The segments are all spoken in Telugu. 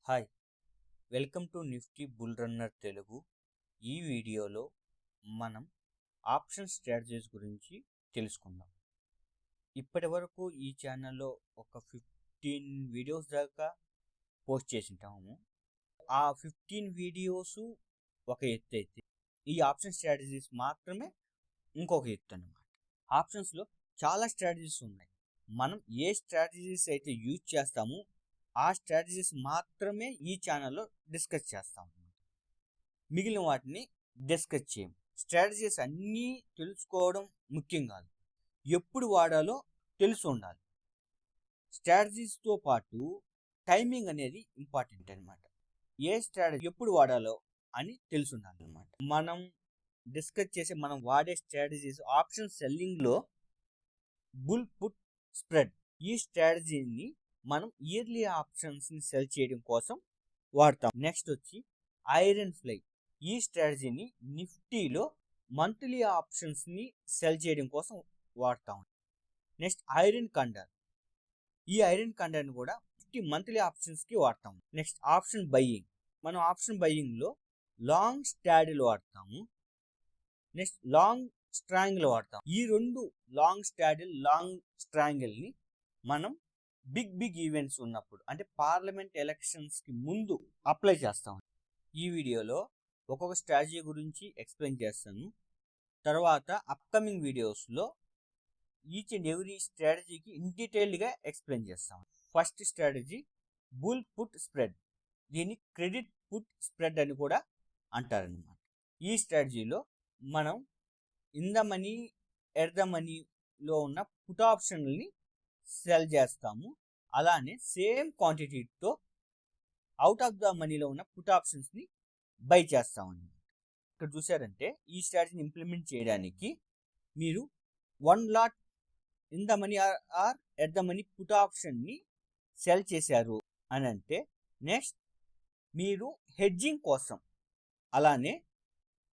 Hi, welcome to Nifty bull runner Telugu. ఈ వీడియోలో మనం ఆప్షన్ స్ట్రాటజీస్ గురించి తెలుసుకుందాం. ఇప్పటి వరకు ఈ ఛానల్లో ఒక 15 వీడియోస్ దాకా పోస్ట్ చేసింటాము. ఆ 15 వీడియోస్ ఒక ఎత్తు అయితే ఈ ఆప్షన్ స్ట్రాటజీస్ మాత్రమే ఇంకొక ఎత్తు అన్నమాట. ఆప్షన్స్లో చాలా స్ట్రాటజీస్ ఉన్నాయి. మనం ఏ స్ట్రాటజీస్ అయితే యూజ్ చేస్తామో ఆ స్ట్రాటజీస్ మాత్రమే ఈ ఛానల్లో డిస్కస్ చేస్తాం. మిగిలిన వాటిని డిస్కస్ చేయం. స్ట్రాటజీస్ అన్నీ తెలుసుకోవడం ముఖ్యం కాదు, ఎప్పుడు వాడాలో తెలిసి ఉండాలి. స్ట్రాటజీస్తో పాటు టైమింగ్ అనేది ఇంపార్టెంట్ అనమాట. ఏ స్ట్రాటజీ ఎప్పుడు వాడాలో అని తెలిసి ఉండాలి అనమాట. మనం డిస్కస్ చేసే మనం వాడే స్ట్రాటజీస్ ఆప్షన్ సెల్లింగ్లో బుల్ పుట్ స్ప్రెడ్, ఈ స్ట్రాటజీని మనం ఇయర్లీ ఆప్షన్స్ని సెల్ చేయడం కోసం వాడతాం. నెక్స్ట్ వచ్చి ఐరన్ ఫ్లై, ఈ స్ట్రాటజీని నిఫ్టీలో మంత్లీ ఆప్షన్స్ని సెల్ చేయడం కోసం వాడతాం. నెక్స్ట్ ఐరన్ కండర్, ఈ ఐరన్ కండర్ని కూడా మంత్లీ ఆప్షన్స్కి వాడతాము. నెక్స్ట్ ఆప్షన్ బయ్యింగ్, మనం ఆప్షన్ బయ్యింగ్లో లాంగ్ స్టాడిల్ వాడతాము. నెక్స్ట్ లాంగ్ స్ట్రాంగిల్ వాడతాం. ఈ రెండు లాంగ్ స్టాడిల్ లాంగ్ స్ట్రాంగిల్ని మనం బిగ్ ఈవెంట్స్ ఉన్నప్పుడు, అంటే పార్లమెంట్ ఎలక్షన్స్కి ముందు అప్లై చేస్తాం. ఈ వీడియోలో ఒక్కొక్క స్ట్రాటజీ గురించి ఎక్స్ప్లెయిన్ చేస్తాను. తర్వాత అప్కమింగ్ వీడియోస్లో ఈచ్ అండ్ ఎవ్రీ స్ట్రాటజీకి ఇన్ డీటెయిల్డ్గా ఎక్స్ప్లెయిన్ చేస్తాం. First strategy bull put spread, దీన్ని క్రెడిట్ పుట్ స్ప్రెడ్ అని కూడా అంటారనమాట. ఈ స్ట్రాటజీలో మనం in the money at the మనీలో ఉన్న పుట్ ఆప్షన్ని సెల్ చేస్తాము. అలానే సేమ్ క్వాంటిటీతో అవుట్ ఆఫ్ ద మనీలో ఉన్న పుట్ ఆప్షన్స్ని బై చేస్తామని. ఇక్కడ చూసారంటే ఈ స్ట్రాటజీని ఇంప్లిమెంట్ చేయడానికి మీరు 1 lot in the money or at the money put ఆప్షన్ని సెల్ చేశారు అని అంటే, నెక్స్ట్ మీరు హెడ్జింగ్ కోసం, అలానే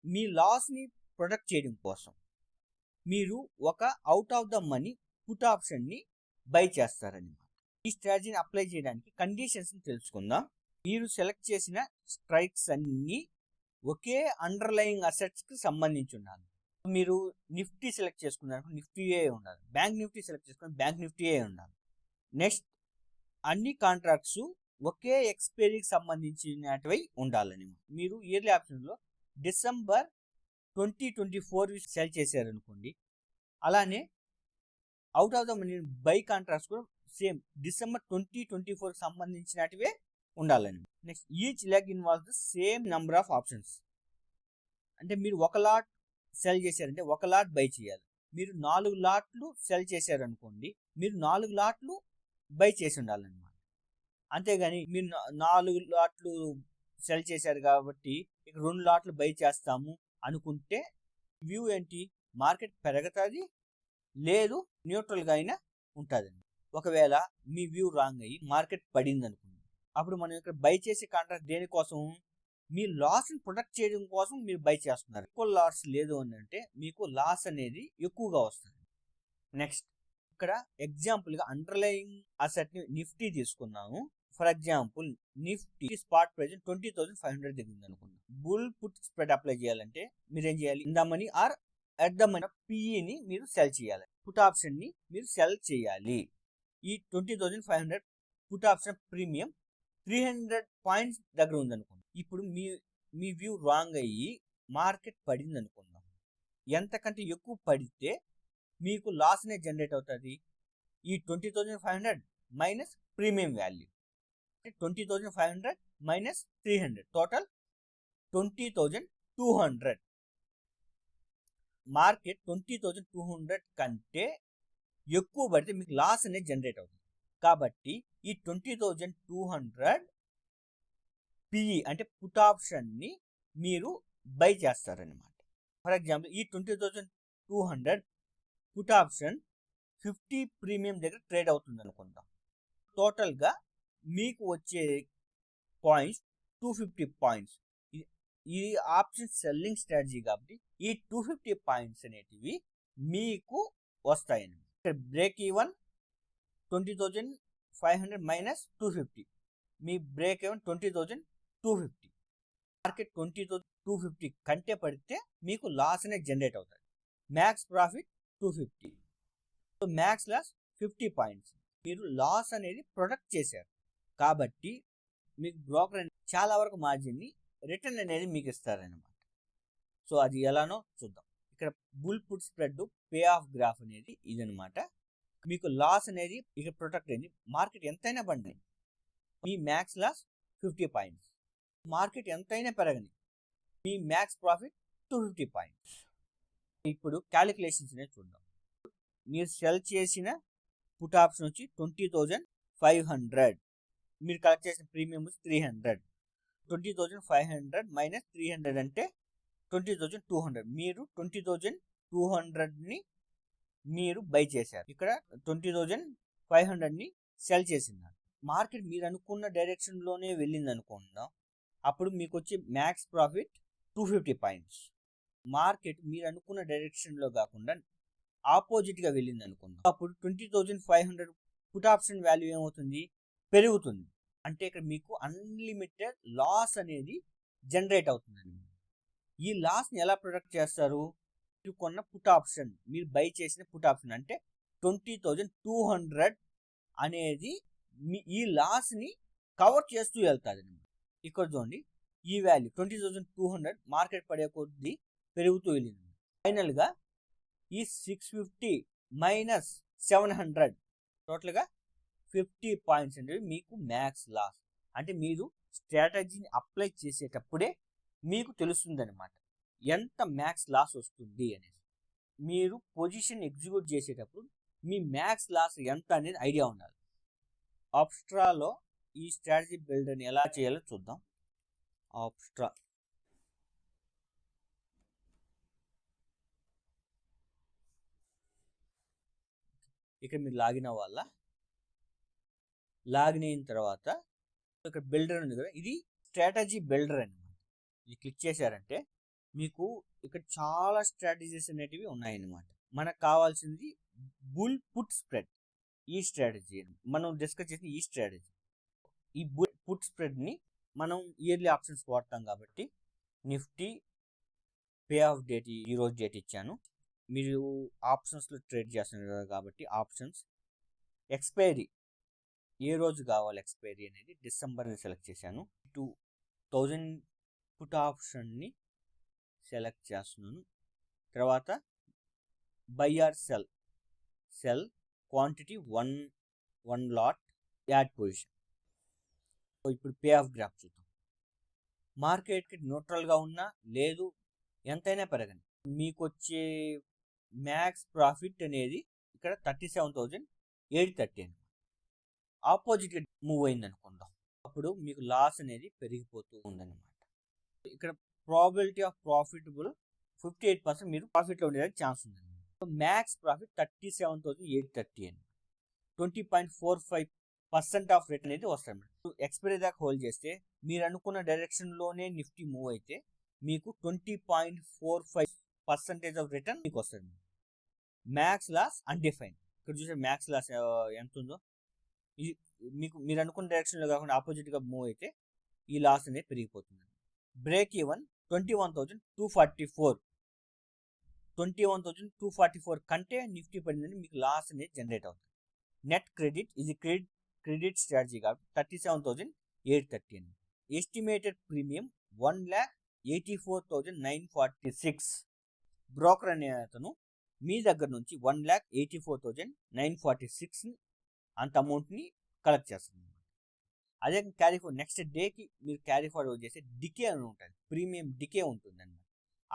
మీ లాస్ని ప్రొటెక్ట్ చేయడం కోసం మీరు ఒక out of the money put ఆప్షన్ని బై చేస్తారన్నమాట. ఈ స్ట్రాటజీని అప్లై చేయడానికి కండిషన్స్ని తెలుసుకుందాం. మీరు సెలెక్ట్ చేసిన స్ట్రైక్స్ అన్నీ ఒకే అండర్లయింగ్ అసెట్స్కి సంబంధించి ఉండాలి. మీరు నిఫ్టీ సెలెక్ట్ చేసుకున్నారు, నిఫ్టీయే ఉండాలి. బ్యాంక్ నిఫ్టీ సెలెక్ట్ చేసుకుని బ్యాంక్ నిఫ్టీయే ఉండాలి. నెక్స్ట్ అన్ని కాంట్రాక్ట్స్ ఒకే ఎక్స్పైరీకి సంబంధించినటివి ఉండాలని. మీరు ఇయర్లీ ఆప్షన్లో డిసెంబర్ 2024 సెల్ చేశారనుకోండి, అలానే out of the money by contracts కూడా సేమ్ డిసెంబర్ 2024 సంబంధించినటివే ఉండాలని. Next each leg involve the same number of options, అంటే మీరు ఒక లాట్ సెల్ చేశారంటే ఒక లాట్ బై చేయాలి. మీరు 4 లాట్లు సెల్ చేశారనుకోండి, మీరు 4 లాట్లు బై చేసి ఉండాలన్నమాట. అంతేగాని మీరు 4 లాట్లు సెల్ చేశారు కాబట్టి ఇక 2 లాట్లు బై చేస్తాము అనుకుంటే వ్యూ ఏంటి, మార్కెట్ పెరుగుతుంది లేదు న్యూట్రల్గా అయినా ఉంటుందండి. ఒకవేళ మీ వ్యూ రాంగ్ అయ్యి మార్కెట్ పడింది అనుకోండి, అప్పుడు మనం ఇక్కడ బై చేసే కాంట్రాక్ట్ దేనికోసం, మీ లాస్ని ప్రొటెక్ట్ చేయడం కోసం మీరు బై చేస్తున్నారు. ఎక్కువ లాస్ లేదు అని అంటే మీకు లాస్ అనేది ఎక్కువగా వస్తుంది. నెక్స్ట్ ఇక్కడ ఎగ్జాంపుల్గా అండర్లయింగ్ అసెట్ని నిఫ్టీ తీసుకున్నాము. For example Nifty spot price 20,500 దిగింది అనుకున్నాం. బుల్ పుట్ స్ప్రెడ్ అప్లై చేయాలంటే మీరు ఏం చేయాలి, in the money or at the money పిఈని మీరు సెల్ చేయాలి. పుట్ ఆప్షన్ని మీరు సెల్ చేయాలి. ఈ 20,500 పుట్ ఆప్షన్ ప్రీమియం 300 పాయింట్స్ దగ్గర ఉందనుకుందాం. ఇప్పుడు మీ వ్యూ రాంగ్ అయ్యి మార్కెట్ పడింది అనుకుందాం. ఎంతకంటే ఎక్కువ పడితే మీకు లాస్నే జనరేట్ అవుతుంది. ఈ 20,500 minus premium value, 20,500 minus 300, total 20,200. Market 20,200 కంటే ఎక్కువ పడితే మీకు లాస్ అనేది జనరేట్ అవుతుంది. కాబట్టి ఈ 20,200 పిఈ అంటే పుట్ ఆప్షన్ని మీరు బై చేస్తారనమాట. ఫర్ ఎగ్జాంపుల్ ఈ 20,200 పుట్ ఆప్షన్ 50 ప్రీమియం దగ్గర ట్రేడ్ అవుతుంది అనుకుందాం. టోటల్గా మీకు వచ్చే పాయింట్స్ 250 పాయింట్స్. ఇది ఆప్షన్ సెల్లింగ్ స్ట్రాటజీ కాబట్టి ఈ 250 పాయింట్స్ అనేటివి మీకు వస్తాయన్నమాట. ఇక్కడ బ్రేక్ ఈవెన్ 20,500 మైనస్ 250 మీ బ్రేక్ ఈవెన్ 20,250. మార్కెట్ 20,250 కంటే పడితే మీకు లాస్ అనేది జనరేట్ అవుతుంది. Max profit 250. So max loss 50 points. మీరు లాస్ అనేది ప్రొటెక్ట్ చేశారు కాబట్టి మీకు బ్రోకర్ చాలా వరకు మార్జిన్ని రిటర్న్ అనేది మీకు ఇస్తారనమాట. సో అది ఎలానో చూద్దాం. ఇక్కడ bull put spread pay of graph అనేది ఇదనమాట. మీకు లాస్ అనేది ఇక్కడ ప్రొటెక్ట్ అయింది. మార్కెట్ ఎంతైనా పండి మీ మ్యాక్స్ లాస్ 50 పాయింట్స్. మార్కెట్ ఎంతైనా పెరగని మీ మ్యాక్స్ ప్రాఫిట్ 250 పాయింట్స్. ఇప్పుడు క్యాలిక్యులేషన్స్ అనేది చూద్దాం. మీరు సెల్ చేసిన పుట్ ఆప్షన్ వచ్చి 20,500. మీరు కలెక్ట్ చేసిన ప్రీమియం వచ్చి 300. 20,500 మైనస్ 300 అంటే 20,200. మీరు 20,200ని మీరు బై చేశారు. ఇక్కడ 20,500ని సెల్ చేసినారు. మార్కెట్ మీరు అనుకున్న డైరెక్షన్లోనే వెళ్ళింది అనుకుందాం. అప్పుడు మీకు వచ్చి మ్యాక్స్ ప్రాఫిట్ 250 పాయింట్స్. మార్కెట్ మీరు అనుకున్న డైరెక్షన్లో కాకుండా ఆపోజిట్గా వెళ్ళింది అనుకుందాం. అప్పుడు 20,500 పుట్ ఆప్షన్ వాల్యూ ఏమవుతుంది? పెరుగుతుంది. అంటే ఇక్కడ మీకు అన్లిమిటెడ్ లాస్ అనేది జనరేట్ అవుతుందండి. ఈ లాస్ని ఎలా ప్రొటెక్ట్ చేస్తారు? మీరు కొన్న పుట్ ఆప్షన్, మీరు బై చేసిన పుట్ ఆప్షన్ అంటే 20,200 అనేది ఈ లాస్ని కవర్ చేస్తూ వెళ్తుంది. ఇక్కడ చూడండి, ఈ వాల్యూ 20,200 మార్కెట్ పడే కొద్దీ పెరుగుతూ వెళ్ళింది. ఫైనల్గా ఈ 650 మైనస్ 700 టోటల్గా 50 పాయింట్స్ అనేవి మీకు మ్యాక్స్ లాస్. అంటే మీరు స్ట్రాటజీని అప్లై చేసేటప్పుడే మీకు తెలుస్తుంది అనమాట ఎంత మ్యాక్స్ లాస్ వస్తుంది అనేది. మీరు పొజిషన్ ఎగ్జిక్యూట్ చేసేటప్పుడు మీ మ్యాక్స్ లాస్ ఎంత అనేది ఐడియా ఉండాలి. ఆప్స్ట్రాలో ఈ స్ట్రాటజీ బిల్డర్ని ఎలా చేయాలో చూద్దాం. ఆప్స్ట్రా ఇక్కడ మీరు లాగిన్ అవ్వాలా. లాగిన్ అయిన తర్వాత ఇక్కడ బిల్డర్ ఉంది కదా, ఇది స్ట్రాటజీ బిల్డర్ అనమాట. ఇది క్లిక్ చేశారంటే మీకు ఇక్కడ చాలా స్ట్రాటజీస్ అనేటివి ఉన్నాయన్నమాట. మనకు కావాల్సింది బుల్ పుట్ స్ప్రెడ్. ఈ స్ట్రాటజీ మనం డిస్కస్ చేసిన ఈ స్ట్రాటజీ, ఈ బుల్ పుట్ స్ప్రెడ్ని మనం ఇయర్లీ ఆప్షన్స్ వాడతాం కాబట్టి నిఫ్టీ పే ఆఫ్ డేట్ ఈరోజు డేట్ ఇచ్చాను. మీరు ఆప్షన్స్లో ట్రేడ్ చేస్తున్నారు కాబట్టి ఆప్షన్స్ ఎక్స్పైరీ ఏ రోజు కావాలి ఎక్స్పైరీ అనేది డిసెంబర్ని సెలెక్ట్ చేశాను. 2000 పుట్ ఆప్షన్ని సెలెక్ట్ చేస్తున్నాను. తర్వాత buy or sell quantity 1 lot add position. ఇప్పుడు పే ఆఫ్ గ్రాఫ్ చూద్దాం. మార్కెట్కి న్యూట్రల్గా ఉన్నా లేదు ఎంతైనా పెరగని మీకు వచ్చే మ్యాక్స్ ప్రాఫిట్ అనేది ఇక్కడ 37,830 అని ఆపోజిట్గా మూవ్ అయింది అనుకుందాం. అప్పుడు మీకు లాస్ అనేది పెరిగిపోతూ ఉందన్నమాట. ఇక్కడ ప్రాబిలిటీ ఆఫ్ ప్రాఫిటబుల్ 58% మీరు ప్రాఫిట్లో ఉండేదానికి ఛాన్స్ ఉందండి. మ్యాక్స్ ప్రాఫిట్ 37,830 అని 20.45% ఆఫ్ రేట్ అనేది వస్తుంది. ఎక్స్పైరీ దాకా హోల్డ్ చేస్తే మీరు అనుకున్న డైరెక్షన్లోనే నిఫ్టీ మూవ్ అయితే మీకు 20.45% ఆఫ్ రిటర్న్ మీకు వస్తుంది. Max loss undefined. ఇక్కడ చూసే మ్యాక్స్ లాస్ ఎంత ఉందో, ఇది మీకు మీరు అనుకున్న డైరెక్షన్లో కాకుండా ఆపోజిట్గా మూవ్ అయితే ఈ లాస్ అనేది పెరిగిపోతుంది. Break even 21,244. 21,244 కంటే నిఫ్టీ పడిందని మీకు లాస్ అనేది జనరేట్ అవుతుంది. నెట్ క్రెడిట్ ఇది క్రెడిట్ స్ట్రాటజీ కాబట్టి 37,830 అని. Estimated premium 1,84,946. బ్రోకర్ అనే అతను మీ దగ్గర నుంచి 1,84,946 అంత అమౌంట్ని కలెక్ట్ చేస్తుంది. అదే క్యారీ ఫార్వర్డ్ నెక్స్ట్ డేకి మీరు క్యారీ ఫార్వర్డ్ చేస్తే డికే అని ఉంటుంది, ప్రీమియం డికే ఉంటుంది అనమాట.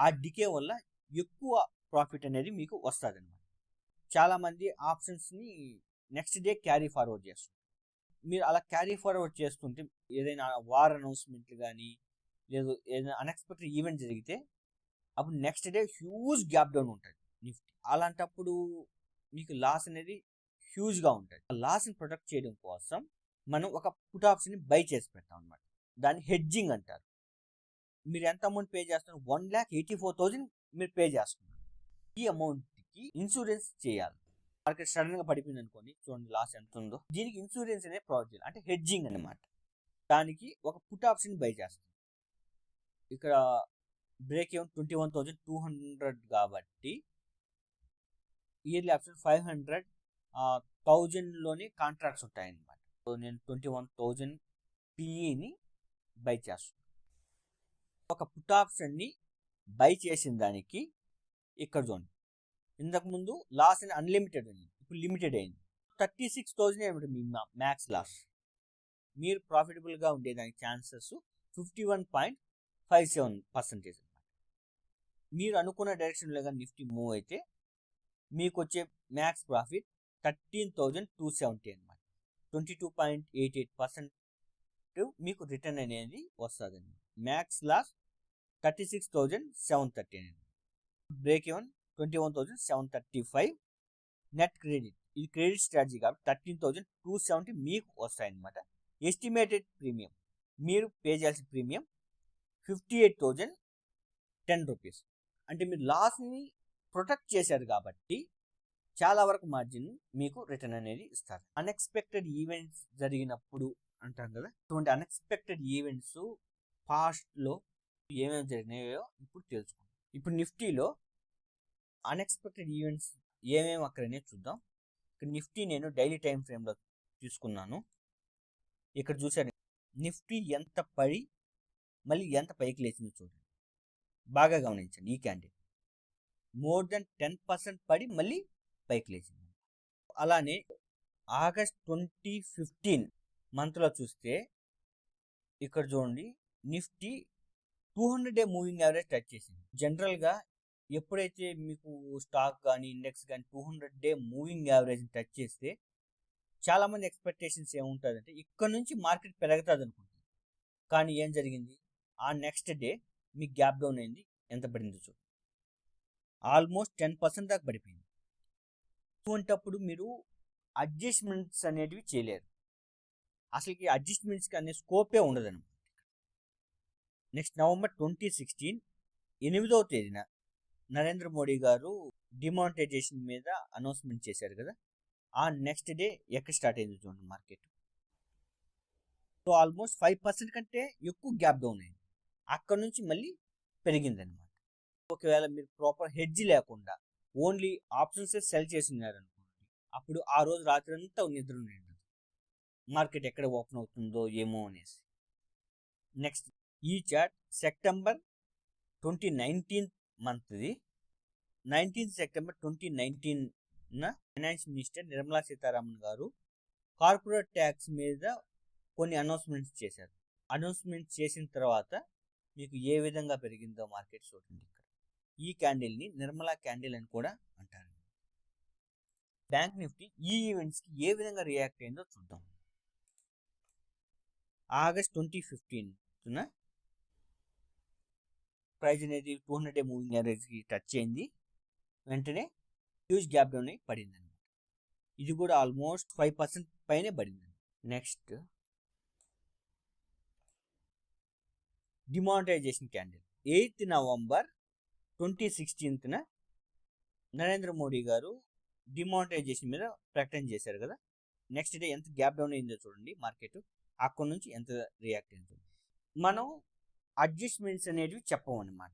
ఆ డికే వల్ల ఎక్కువ ప్రాఫిట్ అనేది మీకు వస్తుంది అనమాట. చాలామంది ఆప్షన్స్ని నెక్స్ట్ డే క్యారీ ఫార్వర్డ్ చేస్తారు. మీరు అలా క్యారీ ఫార్వర్డ్ చేస్తుంటే ఏదైనా వార్ అనౌన్స్మెంట్లు కానీ లేదు ఏదైనా అన్ఎక్స్పెక్టెడ్ ఈవెంట్ జరిగితే అప్పుడు next day huge gap down ఉంటుంది నిఫ్టీ. అలాంటప్పుడు మీకు లాస్ అనేది హ్యూజ్గా ఉంటుంది. ఆ లాస్ని ప్రొటెక్ట్ చేయడం కోసం మనం ఒక పుట్ ఆప్షన్ని బై చేసి పెడతాం అనమాట. దాన్ని హెడ్జింగ్ అంటారు. మీరు ఎంత అమౌంట్ పే చేస్తున్నారు? 1,84,000 మీరు పే చేస్తున్నారు. ఈ అమౌంట్కి ఇన్సూరెన్స్ చేయాలి. మార్కెట్ సడన్గా పడిపోయింది అనుకోండి, చూడండి లాస్ ఎంత ఉందో. దీనికి ఇన్సూరెన్స్ అనేది ప్రొవైడ్ చేయాలి, అంటే హెడ్జింగ్ అనమాట. దానికి ఒక పుట్ ఆప్షన్ బై చేస్తాం. ఇక్కడ బ్రేక్ ఈవెన్ 21,200 కాబట్టి ఇయర్లీ ఆప్షన్ 500 1000లోనే కాంట్రాక్ట్స్ ఉంటాయన్నమాట. సో నేను 21,000 పిఈని బై చేస్తాను. ఒక పుట్ ఆప్షన్ని బై చేసిన దానికి ఇక్కడ చూడండి, ఇంతకుముందు లాస్ అని అన్లిమిటెడ్ ఉంది, ఇప్పుడు లిమిటెడ్ అయింది. 36,000 ఏమిటి మీ మ్యాక్స్ లాస్. మీరు ప్రాఫిటబుల్గా ఉండేదానికి ఛాన్సెస్ 51.57% అనమాట. మీరు అనుకున్న డైరెక్షన్లో కానీ నిఫ్టీ మూవ్ అయితే మీకు వచ్చే మ్యాక్స్ ప్రాఫిట్ 13,270 అనమాట. 22.88% మీకు రిటర్న్ అనేది వస్తుంది అనమాట. మ్యాక్స్ లాస్ 36,730 అండి. Break even 21,735. నెట్ క్రెడిట్, ఇది క్రెడిట్ స్ట్రాటజీ కాబట్టి 13,270 మీకు వస్తాయన్నమాట. ఎస్టిమేటెడ్ ప్రీమియం, మీరు పే చేయాల్సిన ప్రీమియం 58,010 రూపీస్. అంటే మీరు లాస్ని ప్రొటెక్ట్ చేశారు కాబట్టి చాలా వరకు మార్జిన్ మీకు రిటర్న్ అనేది ఇస్తారు. అన్ఎక్స్పెక్టెడ్ ఈవెంట్స్ జరిగినప్పుడు అంటాం కదా, అటువంటి అన్ఎక్స్పెక్టెడ్ ఈవెంట్స్ పాస్ట్లో ఏమేమి జరిగినాయో ఇప్పుడు తెలుసుకుందాం. ఇప్పుడు నిఫ్టీలో అన్ఎక్స్పెక్టెడ్ ఈవెంట్స్ ఏమేమి అక్కడనే చూద్దాం. ఇక్కడ నిఫ్టీ నేను డైలీ టైం ఫ్రేమ్లో తీసుకున్నాను. ఇక్కడ చూసాను నిఫ్టీ ఎంత పడి మళ్ళీ ఎంత పైకి లేచిందో చూడండి, బాగా గమనించండి. ఈ క్యాండిల్ మోర్ దెన్ 10% పడి మళ్ళీ పైకి లేచింది. అలానే ఆగస్ట్ 2015 మంత్లో చూస్తే ఇక్కడ చూడండి నిఫ్టీ 200-డే మూవింగ్ యావరేజ్ టచ్ చేసింది. జనరల్గా ఎప్పుడైతే మీకు స్టాక్ కానీ ఇండెక్స్ కానీ 200-డే మూవింగ్ యావరేజ్ని టచ్ చేస్తే చాలామంది ఎక్స్పెక్టేషన్స్ ఏముంటుందంటే ఇక్కడ నుంచి మార్కెట్ పెరుగుతుంది అనుకుంటుంది. కానీ ఏం జరిగింది, ఆ నెక్స్ట్ డే మీకు గ్యాప్ డౌన్ అయింది. ఎంత పడిందో చూడండి, ఆల్మోస్ట్ 10% దాకా పడిపోయింది. అటువంటప్పుడు మీరు అడ్జస్ట్మెంట్స్ అనేటివి చేయలేరు. అసలుకి అడ్జస్ట్మెంట్స్కి అనే స్కోపే ఉండదన్నమాట. నెక్స్ట్ నవంబర్ 2016 8వ తేదీన నరేంద్ర మోడీ గారు డిమానిటైజేషన్ మీద అనౌన్స్మెంట్ చేశారు కదా, ఆ నెక్స్ట్ డే ఎక్కడ స్టార్ట్ అయింది చూడండి మార్కెట్. సో ఆల్మోస్ట్ 5% కంటే ఎక్కువ గ్యాప్ డౌన్ అయింది. అక్కడ నుంచి మళ్ళీ పెరిగిందనమాట. ఒకవేళ మీరు ప్రాపర్ హెడ్జ్ లేకుండా ఓన్లీ ఆప్షన్స్ సెల్ చేసినారనుకోండి, అప్పుడు ఆ రోజు రాత్రి అంతా నిద్ర ఉండదు, మార్కెట్ ఎక్కడ ఓపెన్ అవుతుందో ఏమో అనేసి. నెక్స్ట్ ఈ చార్ట్ సెప్టెంబర్ 2019 మంత్ది. 19 సెప్టెంబర్ 2019న ఫైనాన్స్ మినిస్టర్ నిర్మలా సీతారామన్ గారు కార్పొరేట్ ట్యాక్స్ మీద కొన్ని అనౌన్స్మెంట్స్ చేశారు. అనౌన్స్మెంట్స్ చేసిన తర్వాత మీకు ఏ విధంగా పెరిగిందో మార్కెట్ చూడండి. ఇక్కడ ఈ క్యాండిల్ని నిర్మలా క్యాండిల్ అని కూడా అంటారు. బ్యాంక్ నిఫ్టీ ఈ ఈవెంట్స్కి ఏ విధంగా రియాక్ట్ అయిందో చూద్దాం. ఆగస్ట్ 2015న ప్రైజ్ అనేది 200-డే మూవింగ్ యావరేజ్కి టచ్ అయింది. వెంటనే హ్యూజ్ గ్యాప్ డౌన్ అయి పడింది అనమాట. ఇది కూడా ఆల్మోస్ట్ 5% పైనే పడింది. Next demonetisation candle 8th November 2016న నరేంద్ర మోడీ గారు డిమానిటైజేషన్ మీద ప్రకటన చేశారు కదా. నెక్స్ట్ డే ఎంత గ్యాప్ డౌన్ అయిందో చూడండి మార్కెట్, అక్కడ నుంచి ఎంత రియాక్ట్ అయిందో. మనం అడ్జస్ట్మెంట్స్ అనేటివి చెప్పమన్నమాట.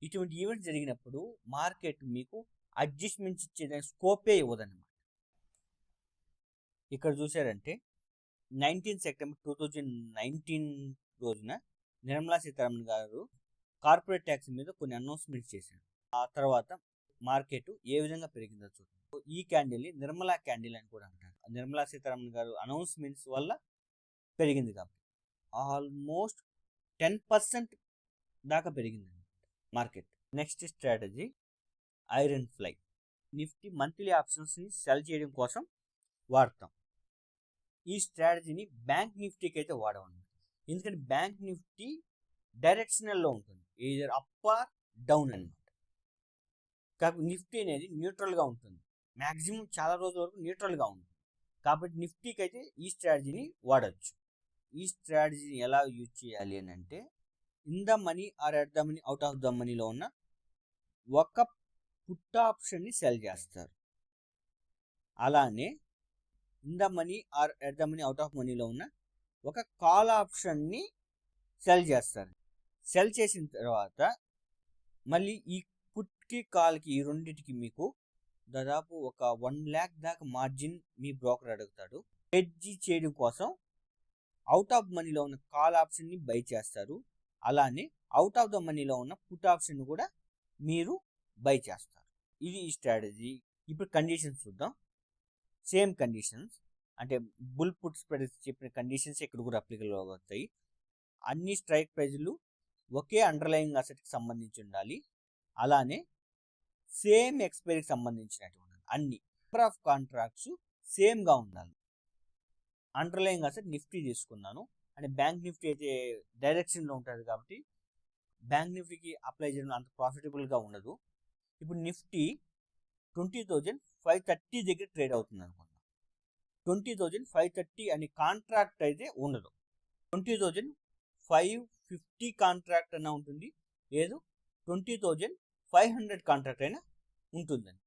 ఇటువంటి ఈవెంట్స్ జరిగినప్పుడు మార్కెట్ మీకు అడ్జస్ట్మెంట్స్ ఇచ్చేదానికి స్కోపే ఇవ్వదన్నమాట. ఇక్కడ చూసారంటే 19 సెప్టెంబర్ 2019 రోజున నిర్మలా సీతారామన్ గారు కార్పొరేట్ ట్యాక్స్ మీద కొన్ని అనౌన్స్మెంట్స్ చేశారు. ఆ తర్వాత మార్కెట్ ఏ విధంగా పెరిగిందో చూడండి. ఈ క్యాండిల్ని నిర్మలా క్యాండిల్ అని కూడా అంటారు. నిర్మలా సీతారామన్ గారు అనౌన్స్మెంట్స్ వల్ల పెరిగింది కాబట్టి ఆల్మోస్ట్ 10% దాకా పెరిగిందండి market. Next strategy iron fly. Nifty monthly ఆప్షన్స్ని సెల్ చేయడం కోసం వాడతాం. ఈ స్ట్రాటజీని బ్యాంక్ నిఫ్టీకి అయితే వాడమన్నమాట. ఎందుకంటే బ్యాంక్ నిఫ్టీ డైరెక్షనల్లో ఉంటుంది, ఏదర్ అప్ ఆర్ డౌన్ అనమాట. కాబట్టి నిఫ్టీ అనేది న్యూట్రల్గా ఉంటుంది, మ్యాక్సిమం చాలా రోజుల వరకు న్యూట్రల్గా ఉంటుంది. కాబట్టి నిఫ్టీకి అయితే ఈ స్ట్రాటజీని వాడచ్చు. ఈ స్ట్రాటజీని ఎలా యూజ్ చేయాలి అని అంటే, in the money or at the money out of the మనీలో ఉన్న ఒక పుట్ ఆప్షన్ని సెల్ చేస్తారు. అలానే in the money or at the money out of మనీలో ఉన్న ఒక కాల్ ఆప్షన్ని సెల్ చేస్తారు. సెల్ చేసిన తర్వాత మళ్ళీ ఈ పుట్కి కాల్కి ఈ రెండింటికి మీకు దాదాపు ఒక 1 lakh దాకా మార్జిన్ మీ బ్రోకర్ అడుగుతాడు. హెడ్జ్ చేయడం కోసం అవుట్ ఆఫ్ మనీలో ఉన్న కాల్ ఆప్షన్ని బై చేస్తారు. అలానే అవుట్ ఆఫ్ ద మనీలో ఉన్న పుట్ ఆప్షన్ కూడా మీరు బై చేస్తారు. ఇది ఈ స్ట్రాటజీ. ఇప్పుడు కండిషన్స్ చూద్దాం. సేమ్ కండిషన్స్, అంటే బుల్ పుట్ స్ప్రెడ్ చెప్పిన కండిషన్స్ ఇక్కడ కూడా అప్లికబుల్ అవుతాయి. అన్ని స్ట్రైక్ ప్రైజులు ఒకే అండర్లయింగ్ అసెట్కి సంబంధించి ఉండాలి. అలానే సేమ్ ఎక్స్పైరీకి సంబంధించినటువంటి అన్ని నెంబర్ ఆఫ్ కాంట్రాక్ట్స్ సేమ్గా ఉండాలి. అండర్లయింగ్ అసెట్ నిఫ్టీ తీసుకున్నాను, అంటే బ్యాంక్ నిఫ్టీ అయితే డైరెక్షన్లో ఉంటుంది కాబట్టి బ్యాంక్ నిఫ్టీకి అప్లై చేయడం అంత ప్రాఫిటబుల్గా ఉండదు. ఇప్పుడు నిఫ్టీ 20,530 దగ్గర ట్రేడ్ అవుతుంది అనుకుందాం. 20,530 అనే కాంట్రాక్ట్ అయితే ఉండదు. 20,550 కాంట్రాక్ట్ అయినా ఉంటుంది, లేదు 20,500 కాంట్రాక్ట్ అయినా ఉంటుందని.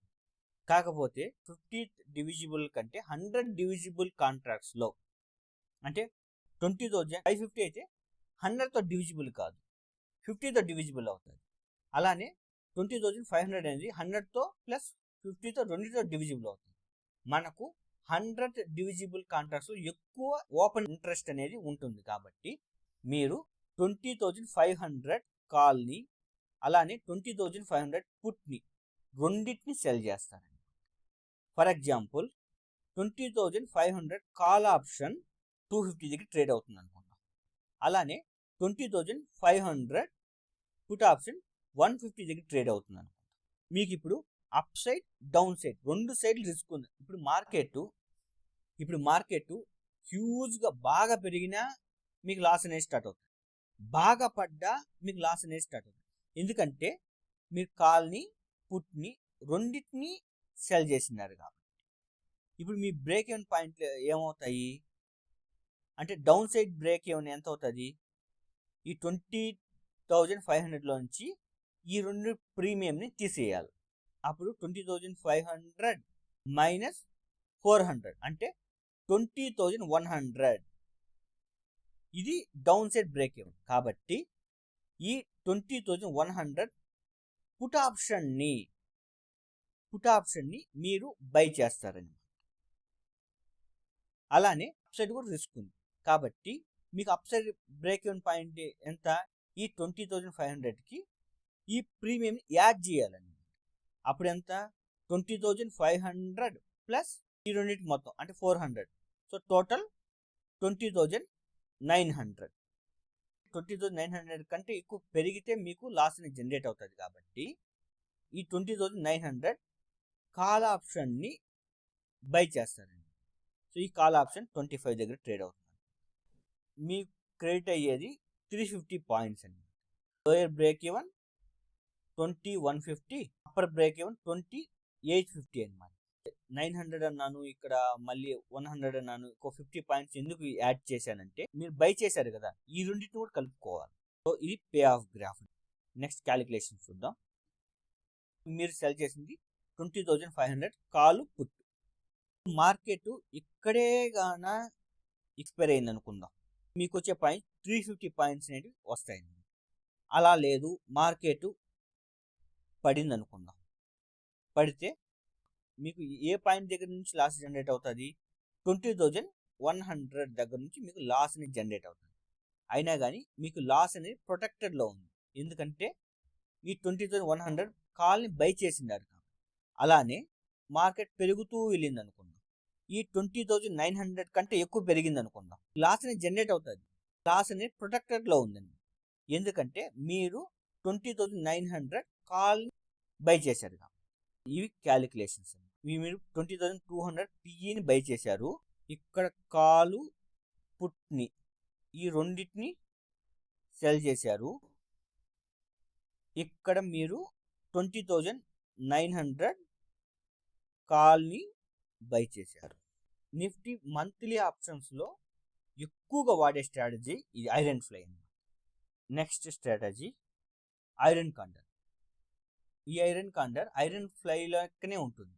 కాకపోతే 50 డివిజిబుల్ కంటే 100 డివిజిబుల్ కాంట్రాక్ట్స్లో, అంటే 20,550 అయితే 100తో డివిజిబుల్ కాదు, 50తో డివిజిబుల్ అవుతుంది. అలానే 20,500 అనేది 100తో ప్లస్ 50తో రెండుతో డివిజిబుల్ అవుతుంది. మనకు 100 డివిజిబుల్ కాంట్రాక్ట్స్ ఎక్కువ ఓపెన్ ఇంట్రెస్ట్ అనేది ఉంటుంది. కాబట్టి మీరు 20,500 కాల్ని అలానే 20,500 పుట్ని రెండింటిని సెల్ చేస్తారండి. ఫర్ ఎగ్జాంపుల్ 20,500 కాల్ ఆప్షన్ 250 దగ్గర ట్రేడ్ అవుతుంది అనుకుందాం. అలానే 20,500 పుట్ ఆప్షన్ 150 దగ్గర ట్రేడ్ అవుతుంది అనుకుందాం. మీకు ఇప్పుడు అప్ సైడ్ డౌన్ సైడ్ రెండు సైడ్లు రిస్క్ ఉంది. ఇప్పుడు మార్కెట్ హ్యూజ్గా బాగా పెరిగినా మీకు లాస్ అనేది స్టార్ట్ అవుతుంది, బాగా పడ్డా మీకు లాస్ అనేది స్టార్ట్ అవుతుంది. ఎందుకంటే మీరు కాల్ని పుట్ని రెండింటిని సెల్ చేసినారు కాబట్టి. ఇప్పుడు మీ బ్రేక్ ఈవెన్ పాయింట్ ఏమవుతాయి అంటే డౌన్ సైడ్ బ్రేక్ ఈవెన్ ఎంత అవుతుంది? ఈ 20,500లో నుంచి ఈ రెండు ప్రీమియంని తీసేయాలి. అప్పుడు 20,500 మైనస్ 400 అంటే 20,100. ఇది డౌన్ సైడ్ బ్రేక్ ఈవెన్. కాబట్టి ఈ 20,100 పుట్ ఆప్షన్ని మీరు బై చేస్తారని. అలానే అప్సైడ్ కూడా రిస్క్ ఉంది కాబట్టి మీకు అప్సైడ్ బ్రేక్ ఈవెన్ పాయింట్ ఎంత? ఈ 20,500కి ఈ ప్రీమియం యాడ్ చేయాలని. అప్పుడు ఎంత? 20,500 ప్లస్ ఈ రెండింటి మొత్తం అంటే 400. So total 20,900. 20,900 కంటే ఎక్కువ పెరిగితే మీకు లాస్ అనేది జనరేట్ అవుతుంది. కాబట్టి ఈ 20,900 కాల్ ఆప్షన్ని బై చేస్తారండి. సో ఈ కాల్ ఆప్షన్ 25 దగ్గర ట్రేడ్ అవుతుంది. మీకు క్రెడిట్ అయ్యేది 350 పాయింట్స్ అండి. Lower break even 20,150, upper break even 20,850 అనమాట. 900 అన్నాను, ఇక్కడ మళ్ళీ 100 అన్నాను. 50 పాయింట్స్ ఎందుకు యాడ్ చేశానంటే మీరు బై చేశారు కదా, ఈ రెండింటిని కూడా కలుపుకోవాలి. సో ఇది pay of graph. Next calculation చూద్దాం. మీరు సెల్ చేసింది 20,500 కాలు పుట్. మార్కెట్ ఇక్కడే గాన ఎక్స్పైర్ అయింది అనుకుందాం, మీకు వచ్చే పాయింట్ 350 పాయింట్స్ అనేవి వస్తాయండి. అలా లేదు, మార్కెట్ పడింది అనుకుందాం. పడితే మీకు ఏ పాయింట్ దగ్గర నుంచి లాస్ జనరేట్ అవుతుంది? 20,100 దగ్గర నుంచి మీకు లాస్ అనేది జనరేట్ అవుతుంది. అయినా కానీ మీకు లాస్ అనేది ప్రొటెక్టెడ్లో ఉంది, ఎందుకంటే ఈ 20,100 కాల్ని బై చేసినారు. అలానే మార్కెట్ పెరుగుతూ వెళ్ళింది అనుకుందాం, ఈ 20,900 కంటే ఎక్కువ పెరిగింది అనుకుందాం, లాస్ అనేది జనరేట్ అవుతుంది. లాస్ అనేది ప్రొటెక్టెడ్లో ఉందండి, ఎందుకంటే మీరు 20,900 కాల్ని బై చేశారు. ఇవి క్యాలిక్యులేషన్స్. మీరు 20,200 పిఈని బై చేశారు. ఇక్కడ కాలు పుట్ని ఈ రెండింటిని సెల్ చేశారు. ఇక్కడ మీరు 20,900 కాల్ని బై చేశారు. నిఫ్టీ మంత్లీ ఆప్షన్స్లో ఎక్కువగా వాడే స్ట్రాటజీ ఇది iron fly. Next strategy iron condor. ఈ ఐరన్ కాండర్ ఐరన్ ఫ్లై లెక్కనే ఉంటుంది,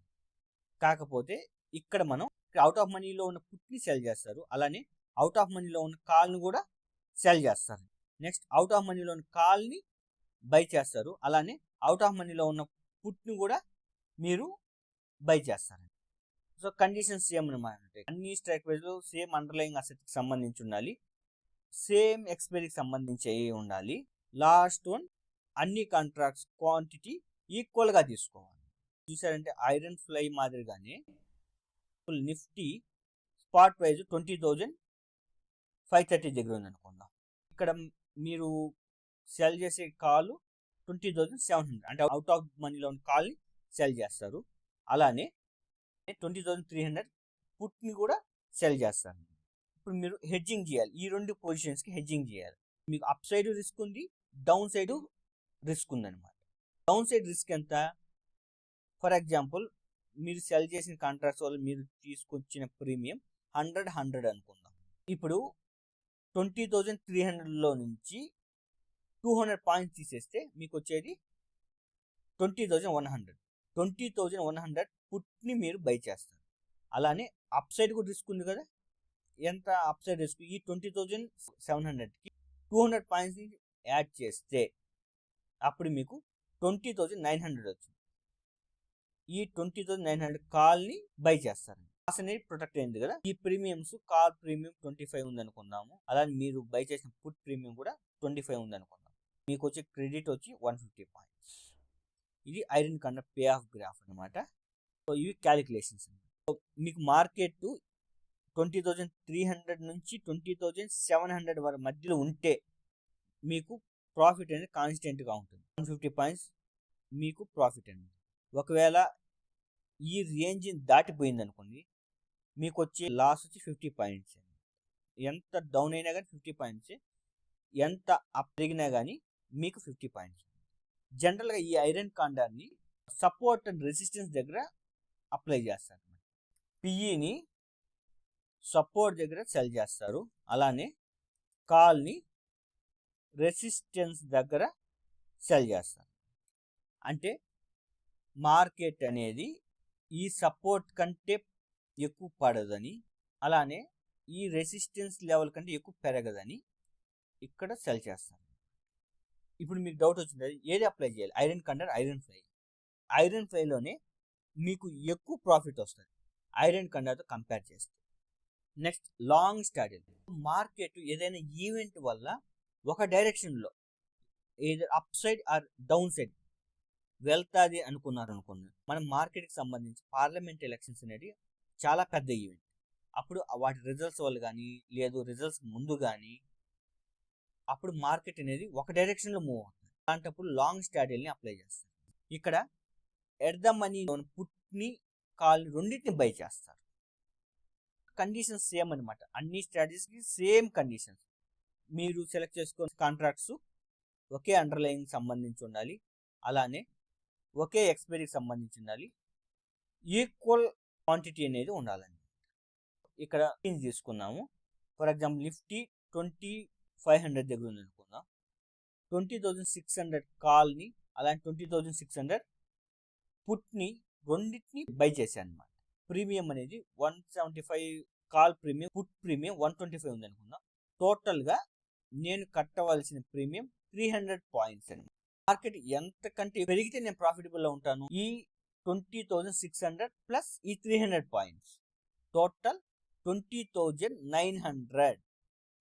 కాకపోతే ఇక్కడ మనం అవుట్ ఆఫ్ మనీలో ఉన్న పుట్ని సెల్ చేస్తారు, అలానే అవుట్ ఆఫ్ మనీలో ఉన్న కాల్ని కూడా సెల్ చేస్తారు. నెక్స్ట్ అవుట్ ఆఫ్ మనీలో ఉన్న కాల్ని బై చేస్తారు. అలానే అవుట్ ఆఫ్ మనీలో ఉన్న పుట్ని కూడా మీరు బై చేస్తారు. సో కండిషన్స్ సేమ్ అనమాట. అన్ని స్ట్రైక్ ప్రైస్లు సేమ్ అండర్లయింగ్ అసెట్కి సంబంధించి ఉండాలి, సేమ్ ఎక్స్పైరీకి సంబంధించి ఉండాలి. లాస్ట్ వన్, అన్ని కాంట్రాక్ట్స్ క్వాంటిటీ ఈక్వల్గా తీసుకోవాలి. చూసారంటే ఐరన్ ఫ్లై మాదిరిగానే నిఫ్టీ స్పాట్ ప్రైస్ 20,530 దగ్గర ఉంది అనుకుందాం. ఇక్కడ మీరు సెల్ చేసే కాల్ 20,700, అంటే అవుట్ ఆఫ్ మనీలో ఉన్న కాల్ని సెల్ చేస్తారు. అలానే 20,300 పుట్ని కూడా సెల్ చేస్తారు. ఇప్పుడు మీరు హెడ్జింగ్ చేయాలి, ఈ రెండు పొజిషన్స్కి హెడ్జింగ్ చేయాలి. మీకు అప్ సైడ్ రిస్క్ ఉంది, డౌన్ సైడ్ రిస్క్ ఉందన్నమాట. డౌన్ సైడ్ రిస్క్ ఎంత? ఫర్ ఎగ్జాంపుల్ మీరు సెల్ చేసిన కాంట్రాక్ట్స్ వల్ల మీరు తీసుకొచ్చిన ప్రీమియం 100 అనుకుందాం. ఇప్పుడు 20,300లో నుంచి 200 పాయింట్స్ తీసేస్తే మీకు వచ్చేది 20,100. 20,100 పుట్ని మీరు బై చేస్తారు. అలానే అప్ సైడ్ కూడా రిస్క్ ఉంది కదా. ఎంత అప్ సైడ్ రిస్క్? ఈ 20,700కి 200 పాయింట్స్ యాడ్ చేస్తే అప్పుడు మీకు 20,900 వచ్చింది. ఈ 20,900 కాల్ని బై చేస్తారు. లాస్ అనేది ప్రొటెక్ట్ అయింది కదా. ఈ ప్రీమియమ్స్, కాల్ ప్రీమియం 25 ఉంది అనుకుందాము. అలానే మీరు బై చేసిన పుట్ ప్రీమియం కూడా 25 ఉంది అనుకుందాం. మీకు వచ్చే క్రెడిట్ వచ్చి 150 పాయింట్స్. ఇది ఐరన్ కండర్ పే ఆఫ్ గ్రాఫ్ అనమాట. సో ఇవి క్యాలిక్యులేషన్స్. మీకు మార్కెట్ 20,300 నుంచి 20,700 వరకు మధ్యలో ఉంటే మీకు ప్రాఫిట్ అనేది కాన్స్టెంట్గా ఉంటుంది. 150 పాయింట్స్ మీకు ప్రాఫిట్ అనేది. ఒకవేళ ఈ రేంజ్ దాటిపోయింది అనుకోండి, మీకు వచ్చే లాస్ వచ్చి 50 పాయింట్స్. ఎంత డౌన్ అయినా కానీ 50 పాయింట్స్, ఎంత అప్ పెరిగినా కానీ మీకు 50 పాయింట్స్. జనరల్గా ఈ ఐరన్ కాండాన్ని సపోర్ట్ అండ్ రెసిస్టెన్స్ దగ్గర అప్లై చేస్తారు. పిఈని సపోర్ట్ దగ్గర సెల్ చేస్తారు. అలానే కాల్ని రెసిస్టెన్స్ దగ్గర సెల్ చేస్తారు. అంటే మార్కెట్ అనేది ఈ సపోర్ట్ కంటే ఎక్కువ పడదని, అలానే ఈ రెసిస్టెన్స్ లెవెల్ కంటే ఎక్కువ పెరగదని ఇక్కడ సెల్ చేస్తారు. ఇప్పుడు మీకు డౌట్ వచ్చింది, ఏది అప్లై చేయాలి? Iron condor, iron fly. Iron ఫ్లైలోనే మీకు ఎక్కువ ప్రాఫిట్ వస్తుంది ఐరన్ కండర్తో కంపేర్ చేస్తే. Next long straddle. మార్కెట్ ఏదైనా ఈవెంట్ వల్ల ఒక డైరెక్షన్లో ఏదైనా up side or down side వెళ్తాది అనుకున్నాను. మనం మార్కెట్కి సంబంధించి పార్లమెంట్ ఎలక్షన్స్ అనేది చాలా పెద్ద ఈవెంట్. అప్పుడు వాటి రిజల్ట్స్ వల్ల కానీ, లేదు రిజల్ట్స్ ముందు కానీ, అప్పుడు మార్కెట్ అనేది ఒక డైరెక్షన్లో మూవ్ అవుతుంది. అలాంటప్పుడు లాంగ్ స్ట్రాటజీని అప్లై చేస్తారు. ఇక్కడ ఎట్ ద మనీ పుట్ని, కాల్ రెండింటిని బై చేస్తారు. కండిషన్స్ సేమ్ అనమాట. అన్ని స్ట్రాటజీస్కి సేమ్ కండిషన్స్. మీరు సెలెక్ట్ చేసుకున్న కాంట్రాక్ట్స్ ఒకే అండర్లైన్ సంబంధించి ఉండాలి, అలానే ఒకే ఎక్స్పైరీకి సంబంధించి ఉండాలి, ఈక్వల్ క్వాంటిటీ అనేది ఉండాలండి. ఇక్కడ తీసుకున్నాము. ఫర్ ఎగ్జాంపుల్ నిఫ్టీ 20,500 దగ్గర ఉంది అనుకుందాం. 20,600 కాల్ని, అలాంటి 20,600 పుట్ని రెండింటిని బై చేశాను అనమాట. ప్రీమియం అనేది 175, కాల్ ప్రీమియం, పుట్ ప్రీమియం 125 ఉంది అనుకుందాం. టోటల్గా నేను కట్టవలసిన ప్రీమియం 300 పాయింట్స్ అనమాట. మార్కెట్ ఎంతకంటే పెరిగితే నేను ప్రాఫిటబుల్లో ఉంటాను. ఈ 20,600 ప్లస్ ఈ 300 పాయింట్స్, టోటల్ 20,900.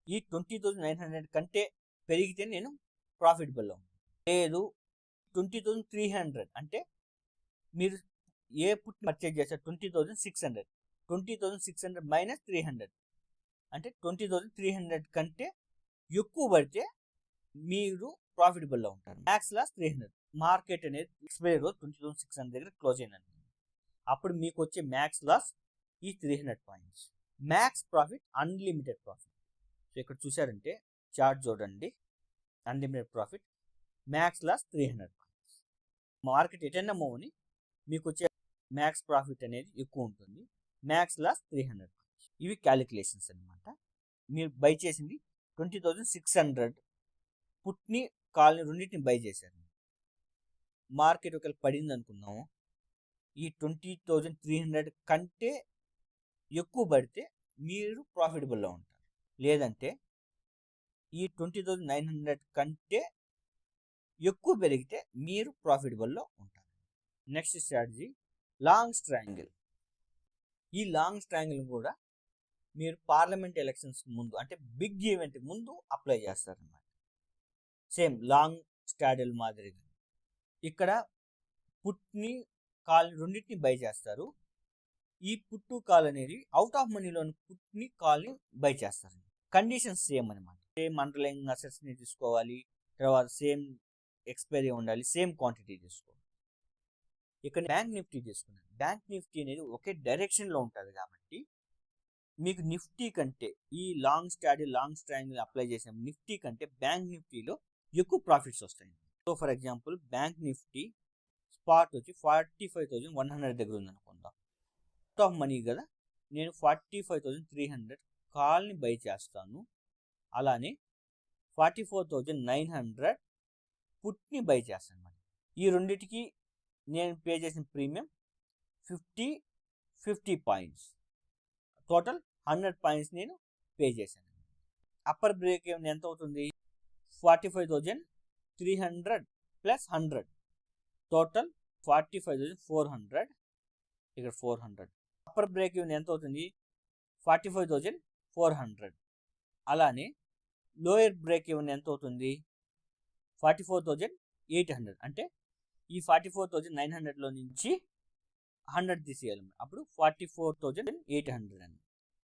ఈ 20,900 కంటే పెరిగితే నేను ప్రాఫిటబుల్లో ఉంటాను. లేదు 20,300 అంటే మీరు ఏ పుట్ పర్చేజ్ చేస్తారు? 20,600. 20,600 మైనస్ 300 అంటే 20,300 కంటే ఎక్కువ పడితే మీరు ప్రాఫిటబుల్లో ఉంటారు. Max loss 300. మార్కెట్ అనేది ఎక్స్పైరీ రోజు 20,600 దగ్గర క్లోజ్ అయినది. అప్పుడు మీకు వచ్చే మ్యాక్స్ లాస్ ఈ 300 points. Max profit, unlimited profit. So ఇక్కడ చూసారంటే చార్ట్ చూడండి. Unlimited profit, max loss 300 points. Market ఎటైనా మూవ్ని మీకు వచ్చే మ్యాక్స్ ప్రాఫిట్ అనేది ఎక్కువ ఉంటుంది, మ్యాక్స్ లాస్ 300 పాయింట్స్. ఇవి క్యాలిక్యులేషన్స్ అనమాట. మీరు బై చేసింది 20,600 పుట్ని, కాల్ని రెండింటిని బై చేశారు. మార్కెట్ ఒకవేళ పడింది అనుకున్నాము, ఈ 20,300 కంటే ఎక్కువ పడితే మీరు ప్రాఫిటబుల్లో ఉంటారు. లేదంటే ఈ 20,900 కంటే ఎక్కువ పెరిగితే మీరు ప్రాఫిటబుల్లో ఉంటారు. Next strategy long స్ట్రాంగిల్. ఈ లాంగ్ స్ట్రాంగిల్ కూడా మీరు పార్లమెంట్ ఎలక్షన్స్ ముందు అంటే బిగ్ ఈవెంట్ ముందు అప్లై చేస్తారన్నమాట. సేమ్ లాంగ్ స్ట్రాడల్ మాదిరిగా ఇక్కడ పుట్ని కాల్ రెండింటిని బై చేస్తారు. ఈ పుట్టు కాల్ అనేది అవుట్ ఆఫ్ మనీలోని పుట్ని కాల్ని బై చేస్తారు. కండిషన్స్ సేమ్ అనమాట. సేమ్ అండర్లైన్ అసెట్స్ని తీసుకోవాలి, తర్వాత సేమ్ ఎక్స్పైరీ ఉండాలి, సేమ్ క్వాంటిటీ తీసుకోవాలి. ఇక్కడ బ్యాంక్ నిఫ్టీ తీసుకున్నాను. బ్యాంక్ నిఫ్టీ అనేది ఒకే డైరెక్షన్లో ఉంటుంది కాబట్టి మీకు నిఫ్టీ కంటే ఈ లాంగ్ స్ట్రాంగిల్ అప్లై చేసిన నిఫ్టీ కంటే బ్యాంక్ నిఫ్టీలో ఎక్కువ ప్రాఫిట్స్ వస్తాయి. So for example bank Nifty spot వచ్చి 45,100 దగ్గర ఉందనుకుందాం. అవుట్ ఆఫ్ మనీ కదా, నేను 45,300 కాల్ని బై చేస్తాను. అలానే 44,900 పుట్ని బై చేస్తాను. మరి ఈ రెండింటికి నేను పే చేసిన ప్రీమియం 50 పాయింట్స్, టోటల్ 100 పాయింట్స్ నేను పే చేశాను. అప్పర్ బ్రేక్ ఈవెన్ ఎంత అవుతుంది? 45,300 ప్లస్ 100, టోటల్ 45,400. ఇక్కడ 400. అప్పర్ బ్రేక్ ఈవెన్ ఎంత అవుతుంది? 45,400. అలానే లోయర్ బ్రేక్ ఈవెన్ ఎంత అవుతుంది? 44,800. అంటే ఈ 44,900లో నుంచి 100 తీసేయాలి, అప్పుడు 44,800 అని.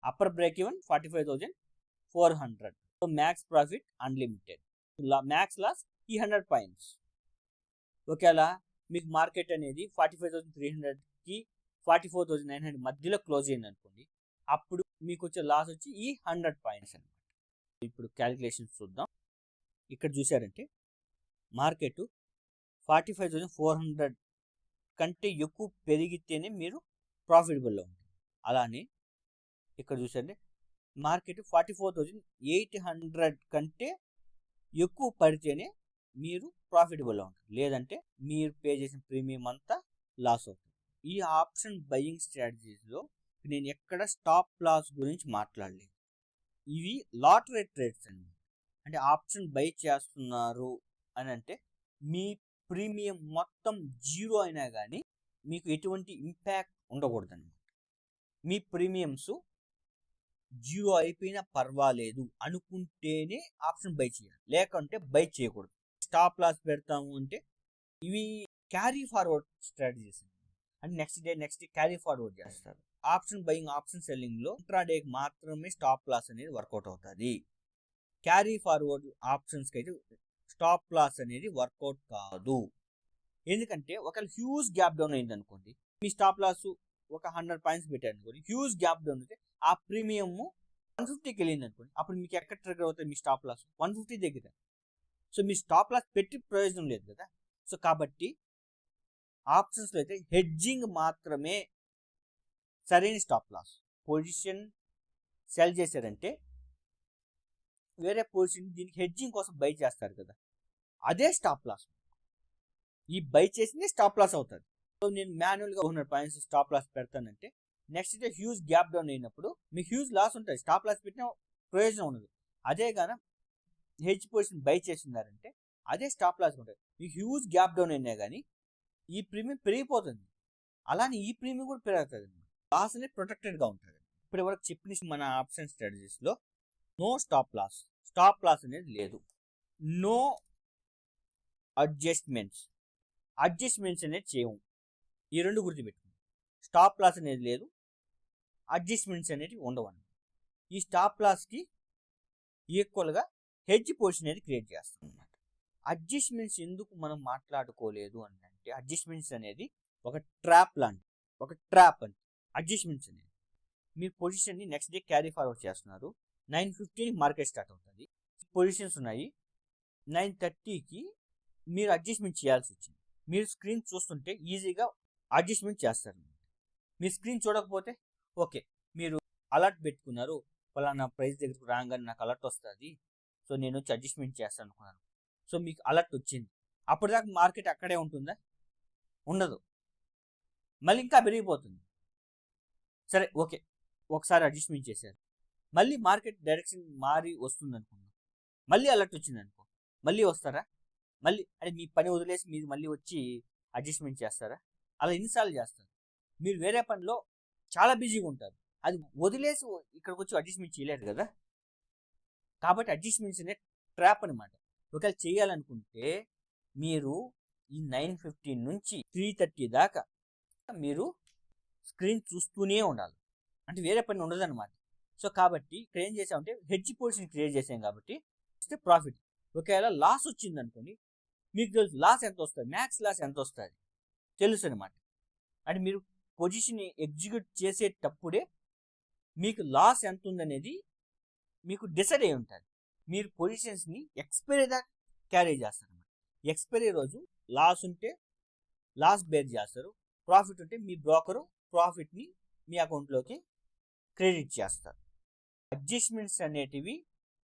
Upper break even 45,400. So max profit unlimited, max loss ఈ 100 పాయింట్స్. ఒకేలా మీకు మార్కెట్ అనేది 45,300కి 44,900 మధ్యలో క్లోజ్ అయింది అనుకోండి, అప్పుడు మీకు వచ్చే లాస్ వచ్చి ఈ 100 పాయింట్స్ అనమాట. ఇప్పుడు క్యాలిక్యులేషన్స్ చూద్దాం. ఇక్కడ చూసారంటే మార్కెట్ 45,400 కంటే ఎక్కువ పెరిగితేనే మీరు ప్రాఫిటబుల్లో ఉంటుంది. అలానే ఇక్కడ చూసారంటే మార్కెట్ 44,800 కంటే ఎక్కువ పడితేనే మీరు ప్రాఫిటబుల్లో ఉంటుంది. లేదంటే మీరు పే చేసిన ప్రీమియం అంతా లాస్ అవుతుంది. ఈ ఆప్షన్ బయింగ్ స్ట్రాటజీస్లో నేను ఎక్కడ స్టాప్ లాస్ గురించి మాట్లాడలేదు. ఇవి లాటరీ ట్రేడ్స్ అండి. అంటే ఆప్షన్ బై చేస్తున్నారు అని అంటే మీ ప్రీమియం మొత్తం జీరో అయినా కానీ మీకు ఎటువంటి ఇంపాక్ట్ ఉండకూడదన్నమాట. మీ ప్రీమియమ్స్ జీరో అయిపోయినా పర్వాలేదు అనుకుంటేనే ఆప్షన్ బై చేయాలి, లేకుంటే బై చేయకూడదు. స్టాప్ లాస్ పెడతాము అంటే ఇవి క్యారీ ఫార్వర్డ్ స్ట్రాటజీస్ అంటే నెక్స్ట్ డే క్యారీ ఫార్వర్డ్ చేస్తారు. ఆప్షన్ బయింగ్, ఆప్షన్ సెల్లింగ్లో ఇంట్రాడేకి మాత్రమే స్టాప్ లాస్ అనేది వర్కౌట్ అవుతుంది. క్యారీ ఫార్వర్డ్ ఆప్షన్స్కి అయితే స్టాప్ లాస్ అనేది వర్కౌట్ కాదు. ఎందుకంటే ఒకవేళ హ్యూజ్ గ్యాప్ డౌన్ అయింది అనుకోండి, మీ స్టాప్ లాస్ ఒక 100 పాయింట్స్ పెట్టారు అనుకోండి, హ్యూజ్ గ్యాప్ డౌన్ అయితే ఆ ప్రీమియం 150కి వెళ్ళింది అనుకోండి, అప్పుడు మీకు ఎక్కడ ట్రిగర్ అవుతుంది? మీ స్టాప్ లాస్ 150 దగ్గర. సో మీ స్టాప్ లాస్ పెట్టి ప్రయోజనం లేదు కదా. సో కాబట్టి ఆప్షన్స్లో అయితే హెడ్జింగ్ మాత్రమే సరైన స్టాప్ లాస్. పొజిషన్ సెల్ చేశారంటే వేరే పొజిషన్ దీనికి హెడ్జింగ్ కోసం బై చేస్తారు కదా, అదే స్టాప్ లాస్. ఈ బై చేసిందే స్టాప్ లాస్ అవుతుంది. సో నేను మాన్యువల్గా 100 పాయింట్స్ స్టాప్ లాస్ పెడతానంటే next day huge gap down అయినప్పుడు మీకు హ్యూజ్ లాస్ ఉంటుంది. స్టాప్ లాస్ పెట్టిన ప్రయోజనం ఉండదు. అదే కానీ హెడ్జ్ పొజిషన్ బై చేస్తున్నారంటే అదే స్టాప్ లాస్ ఉంటుంది. మీకు హ్యూజ్ గ్యాప్ డౌన్ అయినా కానీ ఈ ప్రీమియం పెరిగిపోతుంది. అలానే ఈ ప్రీమియం కూడా పెరుగుతుంది. లాస్ అనేది ప్రొటెక్టెడ్గా ఉంటుంది. ఇప్పటి వరకు చెప్పిన మన ఆప్షన్ స్ట్రాటజీస్లో no stop loss, stop loss అనేది లేదు. నో అడ్జస్ట్మెంట్స్ అనేది చేయము. ఈ రెండు గుర్తుపెట్టుకోండి. స్టాప్ లాస్ అనేది లేదు, అడ్జస్ట్మెంట్స్ అనేవి ఉండవని. ఈ స్టాప్ లాస్కి ఈక్వల్గా హెడ్జ్ పొజిషన్ అనేది క్రియేట్ చేస్తాం అన్నమాట. అడ్జస్ట్మెంట్స్ ఎందుకు మనం మాట్లాడుకోలేదు అంటే అడ్జస్ట్మెంట్స్ అనేది ఒక ట్రాప్ లాంటి, ఒక ట్రాప్ అంటే అడ్జస్ట్మెంట్స్ అనేది మీరు పొజిషన్ని నెక్స్ట్ డే క్యారీ ఫార్వర్డ్ చేస్తున్నారు. 9:15 మార్కెట్ స్టార్ట్ అవుతుంది. పొజిషన్స్ ఉన్నాయి. 9:30కి మీరు అడ్జస్ట్మెంట్ చేయాల్సి వచ్చింది. మీరు స్క్రీన్ చూస్తుంటే ఈజీగా అడ్జస్ట్మెంట్ చేస్తారు. మీరు స్క్రీన్ చూడకపోతే ఓకే, మీరు అలర్ట్ పెట్టుకున్నారు, ఫలానా ప్రైస్ దగ్గరకు రాగానే నాకు అలర్ట్ వస్తుంది, సో నేను వచ్చి అడ్జస్ట్మెంట్ చేస్తాను అనుకున్నాను. సో మీకు అలర్ట్ వచ్చింది, అప్పటిదాకా మార్కెట్ అక్కడే ఉంటుందా? ఉండదు, మళ్ళీ ఇంకా పెరిగిపోతుంది. సరే ఓకే, ఒకసారి అడ్జస్ట్మెంట్ చేశారు, మళ్ళీ మార్కెట్ డైరెక్షన్ మారి వస్తుంది అనుకున్నాం, మళ్ళీ అలర్ట్ వచ్చింది అనుకో, మళ్ళీ వస్తారా? మళ్ళీ అంటే మీ పని వదిలేసి మీరు మళ్ళీ వచ్చి అడ్జస్ట్మెంట్ చేస్తారా? అలా ఎన్నిసార్లు చేస్తారు? మీరు వేరే పనిలో చాలా బిజీగా ఉంటారు, అది వదిలేసి ఇక్కడికి వచ్చి అడ్జస్ట్మెంట్ చేయలేరు కదా. కాబట్టి అడ్జస్ట్మెంట్స్ అనే ట్రాప్ అనమాట. ఒకవేళ చేయాలనుకుంటే మీరు ఈ 9:15 నుంచి 3:30 దాకా మీరు స్క్రీన్ చూస్తూనే ఉండాలి, అంటే వేరే పని ఉండదన్నమాట. సో కాబట్టి ఇక్కడ ఏం చేసామంటే హెడ్జ్ పొజిషన్ క్రియేట్ చేసాం కాబట్టి వస్తే ప్రాఫిట్. ఒకవేళ లాస్ వచ్చింది అనుకోండి, మీకు తెలుసు లాస్ ఎంత వస్తుంది, మ్యాక్స్ లాస్ ఎంత వస్తుంది తెలుసు అనమాట. అంటే మీరు పొజిషన్ ఎగ్జిక్యూట్ చేసేటప్పుడే మీకు లాస్ ఎంత ఉందనేది మీకు డిసైడ్ అయి ఉంటుంది. మీరు పొజిషన్స్ని ఎక్స్పైరీ దాకా క్యారీ చేస్తారన్నమాట. ఎక్స్పైరీ రోజు లాస్ ఉంటే లాస్ బేర్ చేస్తారు, ప్రాఫిట్ ఉంటే మీ బ్రోకరు ప్రాఫిట్ని మీ అకౌంట్లోకి క్రెడిట్ చేస్తారు. అడ్జస్ట్మెంట్స్ అనేటివి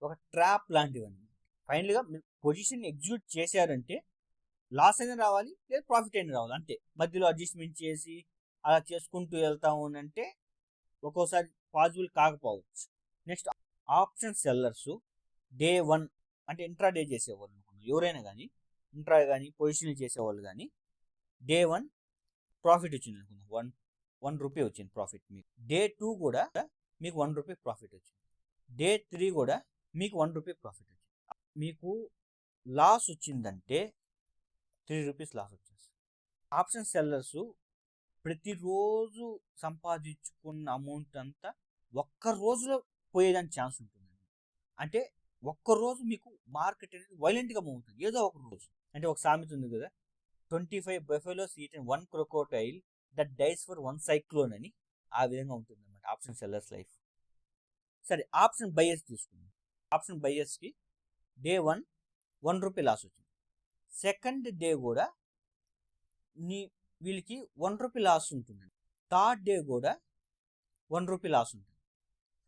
ఒక ట్రాప్ లాంటివి అన్నమాట. ఫైనల్గా మీరు పొజిషన్ ఎగ్జిక్యూట్ చేశారంటే లాస్ అయినా రావాలి లేదా ప్రాఫిట్ అయినా రావాలి, అంతే. మధ్యలో అడ్జస్ట్మెంట్ చేసి అలా చేసుకుంటూ వెళ్తాము అంటే ఒక్కోసారి పాసిబుల్ కాకపోవచ్చు. నెక్స్ట్ ఆప్షన్ సెల్లర్స్ డే 1 అంటే ఇంట్రాడే చేసేవాళ్ళు అనుకున్నాం, ఎవరైనా కానీ ఇంట్రా కానీ పొజిషన్లు చేసేవాళ్ళు కానీ డే 1 ప్రాఫిట్ వచ్చింది అనుకున్నాం, వన్ రూపీ వచ్చింది ప్రాఫిట్ మీకు. డే 2 కూడా మీకు 1 రూపీ ప్రాఫిట్ వచ్చింది. డే 3 కూడా మీకు 1 రూపీ ప్రాఫిట్ వచ్చింది. మీకు లాస్ వచ్చిందంటే 3 రూపీస్ లాస్ వచ్చేస్తుంది. ఆప్షన్ సెల్లర్స్ ప్రతిరోజు సంపాదించుకున్న అమౌంట్ అంతా ఒక్క రోజులో పోయేదానికి ఛాన్స్ ఉంటుంది. అంటే ఒక్కరోజు మీకు మార్కెట్ అనేది వైలెంట్గా మూవ్ అవుతుంది, ఏదో ఒక రోజు. అంటే ఒక సామెత ఉంది కదా, 25 buffaloes eat and 1 crocodile that dies for 1 cyclone అని. ఆ విధంగా ఉంటుంది అన్నమాట ఆప్షన్ సెల్లర్స్ లైఫ్. సరే, ఆప్షన్ బయర్స్ తీసుకుందాం. ఆప్షన్ బయర్స్కి డే 1 రూపీ లాస్ వచ్చింది. సెకండ్ డే కూడా వీళ్ళకి 1 రూపీ లాస్ ఉంటుంది. థర్డ్ డే కూడా 1 రూపీ లాస్ ఉంటుంది.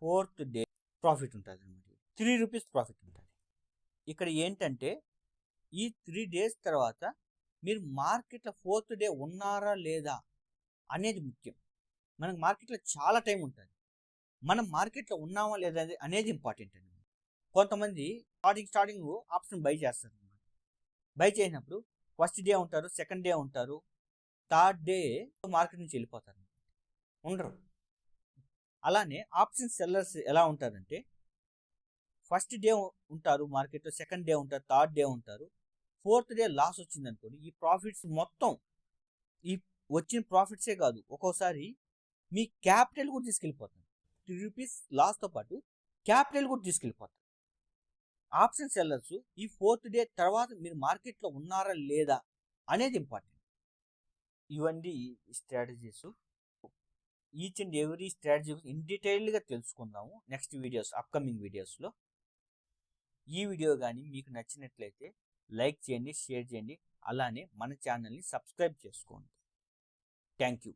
ఫోర్త్ డే ప్రాఫిట్ ఉంటుంది అనమాట, 3 రూపీస్ ప్రాఫిట్ ఉంటుంది. ఇక్కడ ఏంటంటే ఈ 3 days తర్వాత మీరు మార్కెట్లో 4th డే ఉన్నారా లేదా అనేది ముఖ్యం. మనకు మార్కెట్లో చాలా టైం ఉంటుంది, మనం మార్కెట్లో ఉన్నామా లేదా అనేది ఇంపార్టెంట్ అండి. కొంతమంది స్టార్టింగ్ ఆప్షన్ బై చేస్తారు అనమాట. బై చేసినప్పుడు ఫస్ట్ డే ఉంటారు, సెకండ్ డే ఉంటారు, థర్డ్ డే మార్కెట్ నుంచి వెళ్ళిపోతారు, ఉండరు. అలానే ఆప్షన్ సెల్లర్స్ ఎలా ఉంటారంటే ఫస్ట్ డే ఉంటారు మార్కెట్లో, సెకండ్ డే ఉంటారు, థర్డ్ డే ఉంటారు, ఫోర్త్ డే లాస్ వచ్చింది అనుకోండి, ఈ ప్రాఫిట్స్ మొత్తం, ఈ వచ్చిన ప్రాఫిట్సే కాదు, ఒక్కోసారి మీ క్యాపిటల్ కూడా తీసుకెళ్ళిపోతుంది. 3 రూపీస్ లాస్తో పాటు క్యాపిటల్ కూడా తీసుకెళ్ళిపోతుంది. ఆప్షన్ సెల్లర్స్ ఈ 4th డే తర్వాత మీరు మార్కెట్లో ఉన్నారా లేదా అనేది ఇంపార్టెంట్. ఇవన్నీ strategies. Each and every strategy in డీటెయిల్డ్గా తెలుసుకుందాము నెక్స్ట్ వీడియోస్, అప్కమింగ్ వీడియోస్లో. ఈ వీడియో కానీ మీకు నచ్చినట్లయితే లైక్ చేయండి, షేర్ చేయండి, అలానే మన ఛానల్ని సబ్స్క్రైబ్ చేసుకోండి. Thank you.